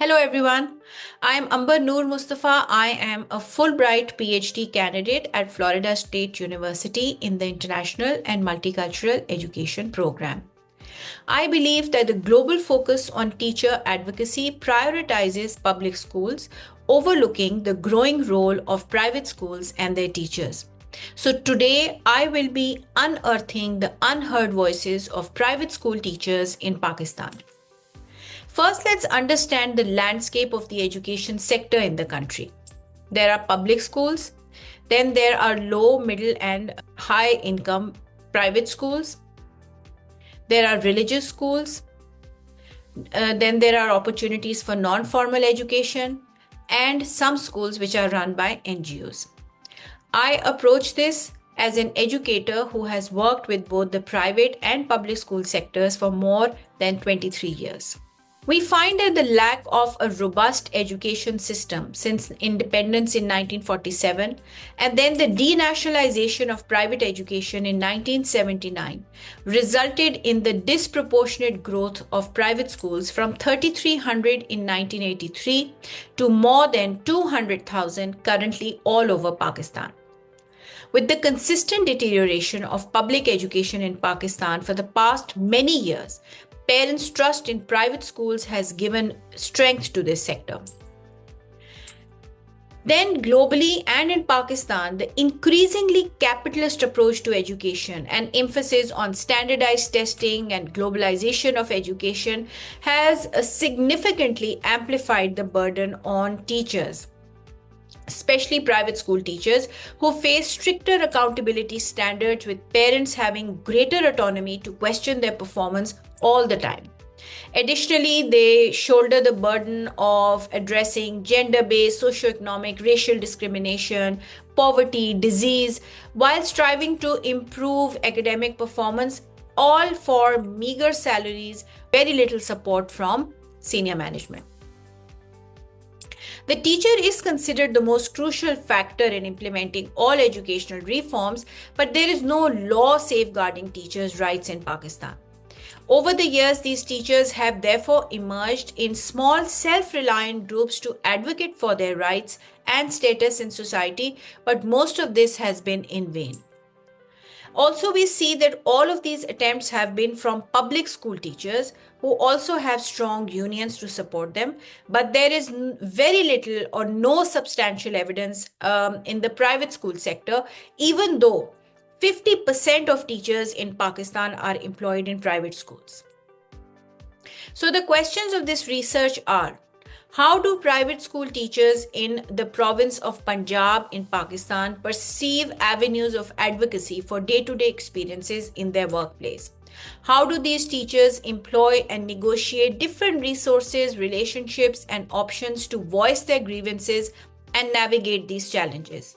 Hello everyone. I'm Amber Noor Mustafa. I am a Fulbright PhD candidate at Florida State University in the International and Multicultural Education Program. I believe that the global focus on teacher advocacy prioritizes public schools, overlooking the growing role of private schools and their teachers. So today I will be unearthing the unheard voices of private school teachers in Pakistan. First, let's understand the landscape of the education sector in the country. There are public schools, then there are low, middle, and high income private schools, there are religious schools, then there are opportunities for non formal education, and some schools which are run by NGOs. I approach this as an educator who has worked with both the private and public school sectors for more than 23 years. We find that the lack of a robust education system since independence in 1947 and then the denationalization of private education in 1979 resulted in the disproportionate growth of private schools from 3,300 in 1983 to more than 200,000 currently all over Pakistan. With the consistent deterioration of public education in Pakistan for the past many years, parents' trust in private schools has given strength to this sector. Then, globally and in Pakistan, the increasingly capitalist approach to education and emphasis on standardized testing and globalization of education has significantly amplified the burden on teachers, especially private school teachers who face stricter accountability standards, with parents having greater autonomy to question their performance all the time. Additionally, they shoulder the burden of addressing gender-based, socioeconomic, racial discrimination, poverty, disease, while striving to improve academic performance, all for meager salaries, very little support from senior management. The teacher is considered the most crucial factor in implementing all educational reforms, but there is no law safeguarding teachers' rights in Pakistan. Over the years, these teachers have therefore emerged in small, self-reliant groups to advocate for their rights and status in society, but most of this has been in vain. Also, we see that all of these attempts have been from public school teachers who also have strong unions to support them, but there is very little or no substantial evidence in the private school sector, even though 50% of teachers in Pakistan are employed in private schools. So the questions of this research are: how do private school teachers in the province of Punjab in Pakistan perceive avenues of advocacy for day-to-day experiences in their workplace? How do these teachers employ and negotiate different resources, relationships, and options to voice their grievances and navigate these challenges?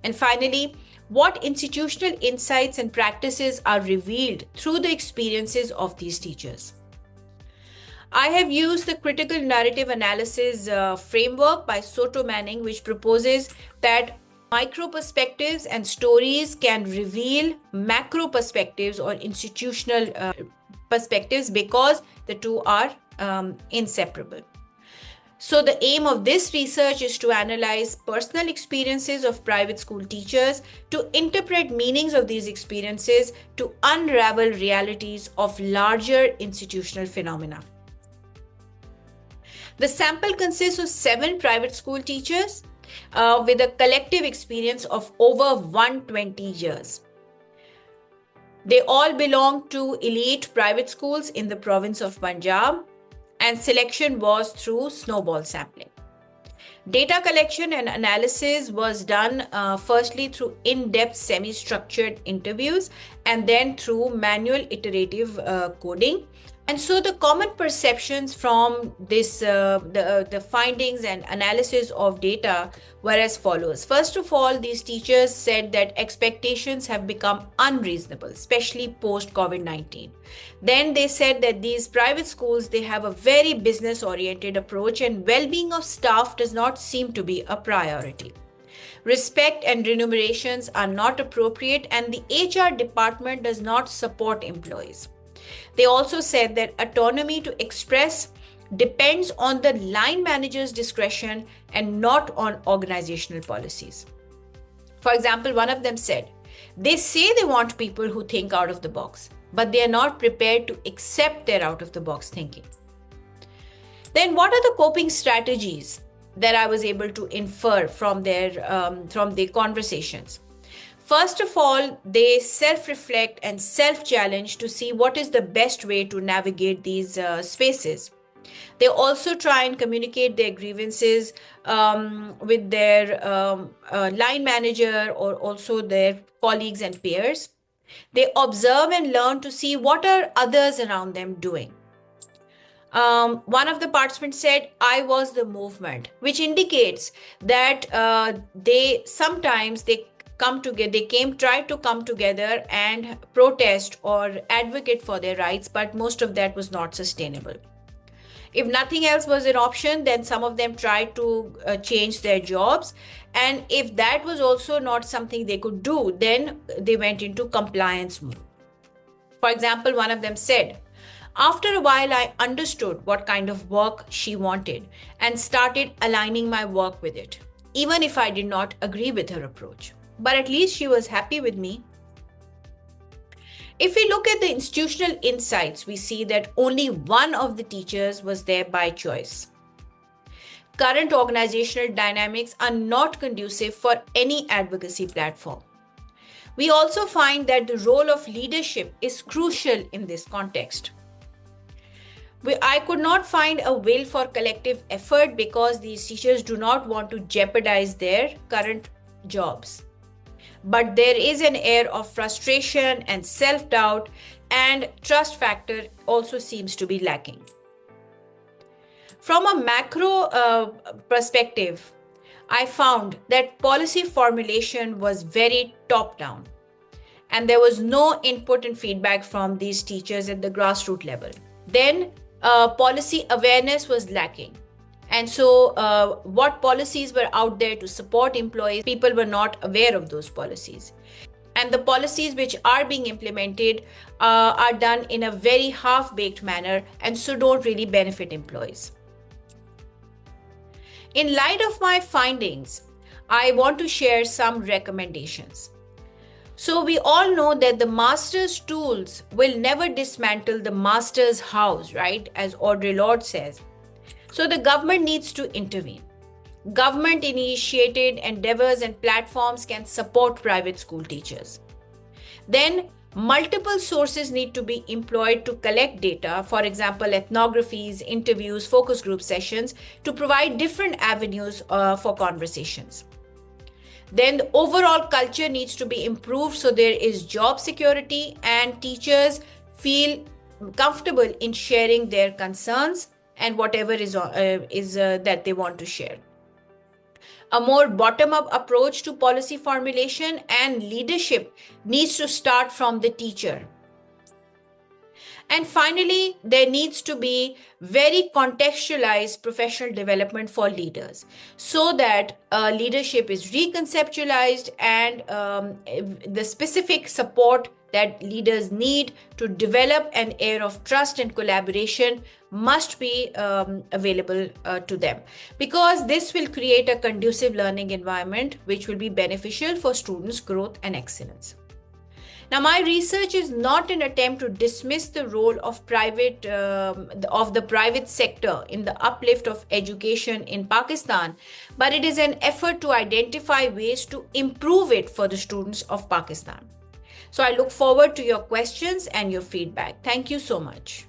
And finally, what institutional insights and practices are revealed through the experiences of these teachers? I have used the critical narrative analysis framework by Soto Manning, which proposes that micro perspectives and stories can reveal macro perspectives or institutional perspectives because the two are inseparable. So the aim of this research is to analyze personal experiences of private school teachers, to interpret meanings of these experiences, to unravel realities of larger institutional phenomena. The sample consists of 7 private school teachers with a collective experience of over 120 years. They all belong to elite private schools in the province of Punjab, and selection was through snowball sampling. Data collection and analysis was done firstly through in-depth semi-structured interviews and then through manual iterative coding. And so the common perceptions from this, the findings and analysis of data were as follows. First of all, these teachers said that expectations have become unreasonable, especially post-COVID-19. Then they said that these private schools, they have a very business-oriented approach and well-being of staff does not seem to be a priority. Respect and remunerations are not appropriate and the HR department does not support employees. They also said that autonomy to express depends on the line manager's discretion and not on organizational policies. For example, one of them said, they say they want people who think out of the box, but they are not prepared to accept their out of the box thinking. Then what are the coping strategies that I was able to infer from the conversations? First of all, they self-reflect and self-challenge to see what is the best way to navigate these spaces. They also try and communicate their grievances with their line manager or also their colleagues and peers. They observe and learn to see what are others around them doing. One of the participants said, I was the movement, which indicates that they tried to come together and protest or advocate for their rights, but most of that was not sustainable. If nothing else was an option, then some of them tried to change their jobs. And if that was also not something they could do, then they went into compliance mode. For example, one of them said, after a while, I understood what kind of work she wanted and started aligning my work with it, even if I did not agree with her approach. But at least she was happy with me. If we look at the institutional insights, we see that only one of the teachers was there by choice. Current organizational dynamics are not conducive for any advocacy platform. We also find that the role of leadership is crucial in this context. I could not find a will for collective effort because these teachers do not want to jeopardize their current jobs. But there is an air of frustration and self-doubt, and trust factor also seems to be lacking. From a macro perspective, I found that policy formulation was very top-down, and there was no input and feedback from these teachers at the grassroots level. Then policy awareness was lacking. And so what policies were out there to support employees, people were not aware of those policies. And the policies which are being implemented are done in a very half-baked manner and so don't really benefit employees. In light of my findings, I want to share some recommendations. So we all know that the master's tools will never dismantle the master's house, right? As Audre Lorde says. So the government needs to intervene. Government-initiated endeavors and platforms can support private school teachers. Then multiple sources need to be employed to collect data, for example, ethnographies, interviews, focus group sessions, to provide different avenues for conversations. Then the overall culture needs to be improved so there is job security and teachers feel comfortable in sharing their concerns and whatever is that they want to share. A more bottom-up approach to policy formulation and leadership needs to start from the teacher. And finally, there needs to be very contextualized professional development for leaders so that leadership is reconceptualized and the specific support that leaders need to develop an air of trust and collaboration must be available to them, because this will create a conducive learning environment which will be beneficial for students' growth and excellence. Now, my research is not an attempt to dismiss the role of the private sector in the uplift of education in Pakistan, but it is an effort to identify ways to improve it for the students of Pakistan. So I look forward to your questions and your feedback. Thank you so much.